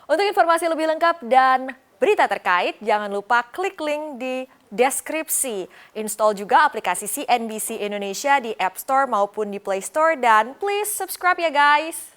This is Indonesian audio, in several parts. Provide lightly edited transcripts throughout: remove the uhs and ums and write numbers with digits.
Untuk informasi lebih lengkap dan berita terkait, jangan lupa klik link di deskripsi. Install juga aplikasi CNBC Indonesia di App Store maupun di Play Store dan please subscribe ya guys.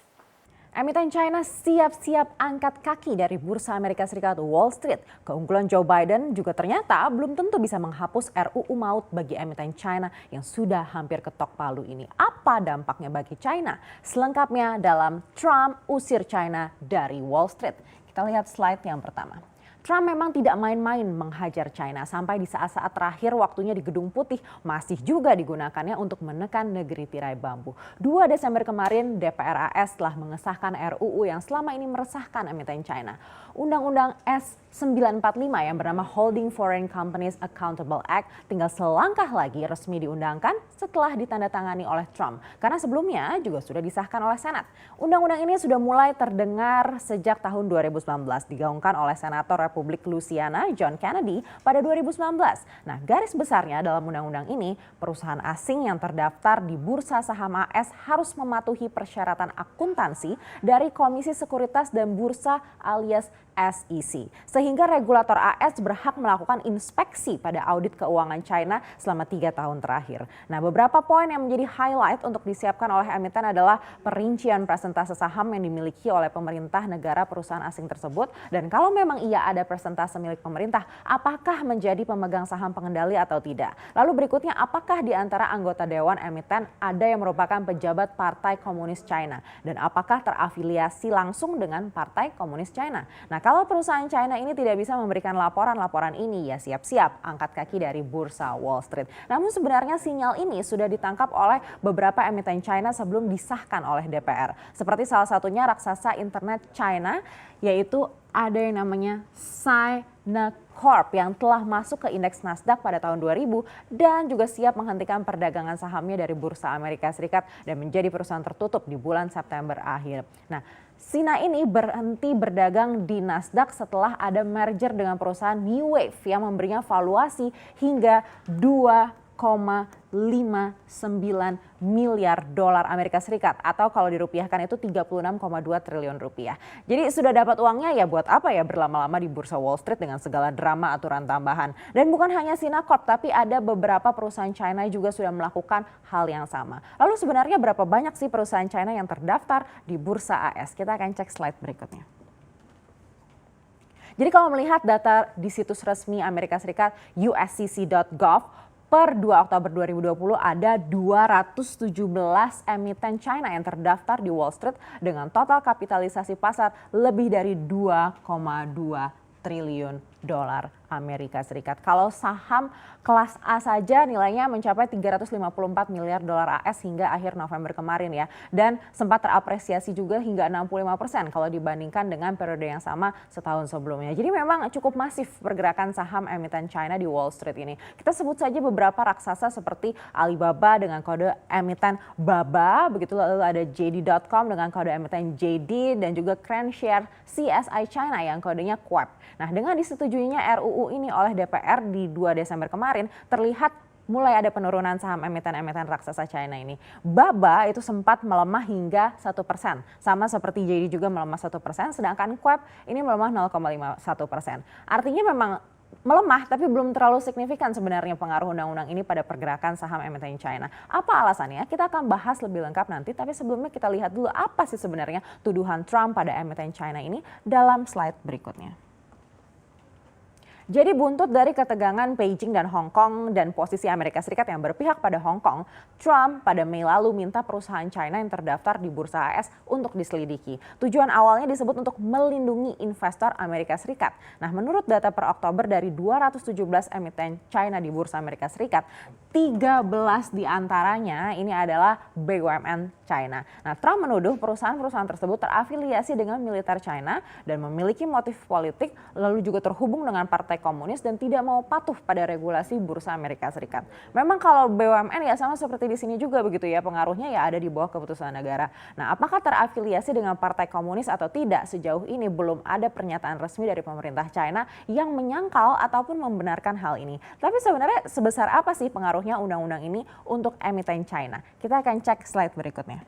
Emiten China siap-siap angkat kaki dari Bursa Amerika Serikat Wall Street. Keunggulan Joe Biden juga ternyata belum tentu bisa menghapus RUU maut bagi emiten China yang sudah hampir ketok palu ini. Apa dampaknya bagi China? Selengkapnya dalam Trump usir China dari Wall Street. Kita lihat slide yang pertama. Trump memang tidak main-main menghajar China sampai di saat-saat terakhir waktunya di Gedung Putih masih juga digunakannya untuk menekan negeri tirai bambu. 2 Desember kemarin DPR AS telah mengesahkan RUU yang selama ini meresahkan emiten China. Undang-undang S945 yang bernama Holding Foreign Companies Accountable Act tinggal selangkah lagi resmi diundangkan setelah ditandatangani oleh Trump. Karena sebelumnya juga sudah disahkan oleh Senat. Undang-undang ini sudah mulai terdengar sejak tahun 2019 digaungkan oleh Senator Republik Louisiana John Kennedy pada 2019. Nah, garis besarnya dalam undang-undang ini, perusahaan asing yang terdaftar di Bursa Saham AS harus mematuhi persyaratan akuntansi dari Komisi Sekuritas dan Bursa alias SEC. Sehingga regulator AS berhak melakukan inspeksi pada audit keuangan China selama 3 tahun terakhir. Nah, beberapa poin yang menjadi highlight untuk disiapkan oleh emiten adalah perincian persentase saham yang dimiliki oleh pemerintah negara perusahaan asing tersebut. Dan kalau memang ia ada persentase milik pemerintah, apakah menjadi pemegang saham pengendali atau tidak? Lalu berikutnya, apakah di antara anggota dewan emiten ada yang merupakan pejabat Partai Komunis China? Dan apakah terafiliasi langsung dengan Partai Komunis China? Nah, kalau perusahaan China ini tidak bisa memberikan laporan-laporan ini, ya siap-siap angkat kaki dari Bursa Wall Street. Namun sebenarnya sinyal ini sudah ditangkap oleh beberapa emiten China sebelum disahkan oleh DPR. Seperti salah satunya raksasa internet China, yaitu ada yang namanya Sinocorp yang telah masuk ke indeks Nasdaq pada tahun 2000 dan juga siap menghentikan perdagangan sahamnya dari Bursa Amerika Serikat dan menjadi perusahaan tertutup di bulan September akhir. Nah, Sina ini berhenti berdagang di Nasdaq setelah ada merger dengan perusahaan New Wave yang memberinya valuasi hingga 2,59 miliar dolar Amerika Serikat atau kalau dirupiahkan itu 36,2 triliun rupiah. Jadi sudah dapat uangnya, ya buat apa ya berlama-lama di Bursa Wall Street dengan segala drama aturan tambahan. Dan bukan hanya Sinocorp, tapi ada beberapa perusahaan China juga sudah melakukan hal yang sama. Lalu sebenarnya berapa banyak sih perusahaan China yang terdaftar di Bursa AS? Kita akan cek slide berikutnya. Jadi kalau melihat data di situs resmi Amerika Serikat uscc.gov, per 2 Oktober 2020 ada 217 emiten China yang terdaftar di Wall Street dengan total kapitalisasi pasar lebih dari 2,2 triliun dolar Amerika Serikat. Kalau saham kelas A saja nilainya mencapai 354 miliar dolar AS hingga akhir November kemarin ya. Dan sempat terapresiasi juga hingga 65% kalau dibandingkan dengan periode yang sama setahun sebelumnya. Jadi memang cukup masif pergerakan saham emiten China di Wall Street ini. Kita sebut saja beberapa raksasa seperti Alibaba dengan kode emiten BABA, begitu lalu ada JD.com dengan kode emiten JD dan juga Crenshares CSI China yang kodenya QUEP. Nah, dengan disetujuinya RUU ini oleh DPR di 2 Desember kemarin, terlihat mulai ada penurunan saham emiten-emiten raksasa China ini. BABA itu sempat melemah hingga 1%. Sama seperti JD juga melemah 1%, sedangkan QUEP ini melemah 0,51%. Artinya memang melemah tapi belum terlalu signifikan sebenarnya pengaruh undang-undang ini pada pergerakan saham emiten China. Apa alasannya? Kita akan bahas lebih lengkap nanti, tapi sebelumnya kita lihat dulu apa sih sebenarnya tuduhan Trump pada emiten China ini dalam slide berikutnya. Jadi buntut dari ketegangan Beijing dan Hong Kong dan posisi Amerika Serikat yang berpihak pada Hong Kong, Trump pada Mei lalu minta perusahaan China yang terdaftar di Bursa AS untuk diselidiki. Tujuan awalnya disebut untuk melindungi investor Amerika Serikat. Nah, menurut data per Oktober dari 217 emiten China di Bursa Amerika Serikat, 13 diantaranya ini adalah BUMN China. Nah, Trump menuduh perusahaan-perusahaan tersebut terafiliasi dengan militer China dan memiliki motif politik, lalu juga terhubung dengan Partai Komunis dan tidak mau patuh pada regulasi Bursa Amerika Serikat. Memang kalau BUMN ya sama seperti di sini juga begitu ya, pengaruhnya ya ada di bawah keputusan negara. Nah, apakah terafiliasi dengan Partai Komunis atau tidak? Sejauh ini belum ada pernyataan resmi dari pemerintah China yang menyangkal ataupun membenarkan hal ini. Tapi sebenarnya sebesar apa sih pengaruhnya undang-undang ini untuk emiten China? Kita akan cek slide berikutnya.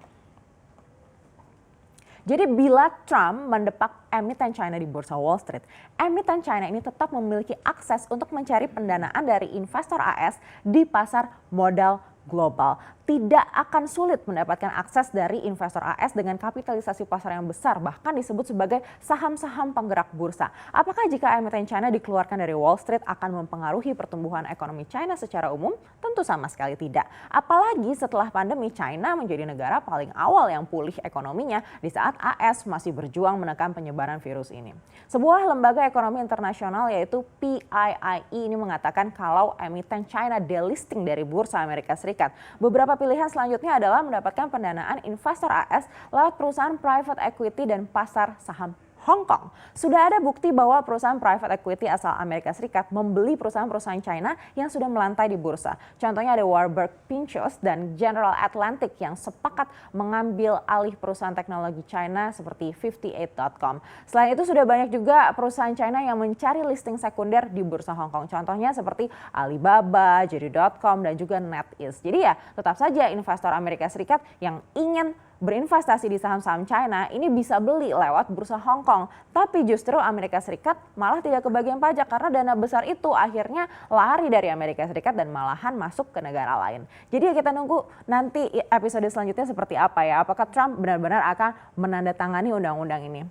Jadi bila Trump mendepak emiten China di Bursa Wall Street, emiten China ini tetap memiliki akses untuk mencari pendanaan dari investor AS di pasar modal global. Tidak akan sulit mendapatkan akses dari investor AS dengan kapitalisasi pasar yang besar, bahkan disebut sebagai saham-saham penggerak bursa. Apakah jika emiten China dikeluarkan dari Wall Street akan mempengaruhi pertumbuhan ekonomi China secara umum? Tentu sama sekali tidak. Apalagi setelah pandemi, China menjadi negara paling awal yang pulih ekonominya di saat AS masih berjuang menekan penyebaran virus ini. Sebuah lembaga ekonomi internasional yaitu PIIE ini mengatakan kalau emiten China delisting dari Bursa Amerika Serikat, beberapa pilihan selanjutnya adalah mendapatkan pendanaan investor AS lewat perusahaan private equity dan pasar saham Hong Kong. Sudah ada bukti bahwa perusahaan private equity asal Amerika Serikat membeli perusahaan-perusahaan China yang sudah melantai di bursa. Contohnya ada Warburg Pincus dan General Atlantic yang sepakat mengambil alih perusahaan teknologi China seperti 58.com. Selain itu sudah banyak juga perusahaan China yang mencari listing sekunder di bursa Hong Kong. Contohnya seperti Alibaba, JD.com dan juga NetEase. Jadi ya tetap saja investor Amerika Serikat yang ingin berinvestasi di saham-saham China ini bisa beli lewat bursa Hong Kong. Tapi justru Amerika Serikat malah tidak kebagian pajak karena dana besar itu akhirnya lari dari Amerika Serikat dan malahan masuk ke negara lain. Jadi ya kita nunggu nanti episode selanjutnya seperti apa ya. Apakah Trump benar-benar akan menandatangani undang-undang ini.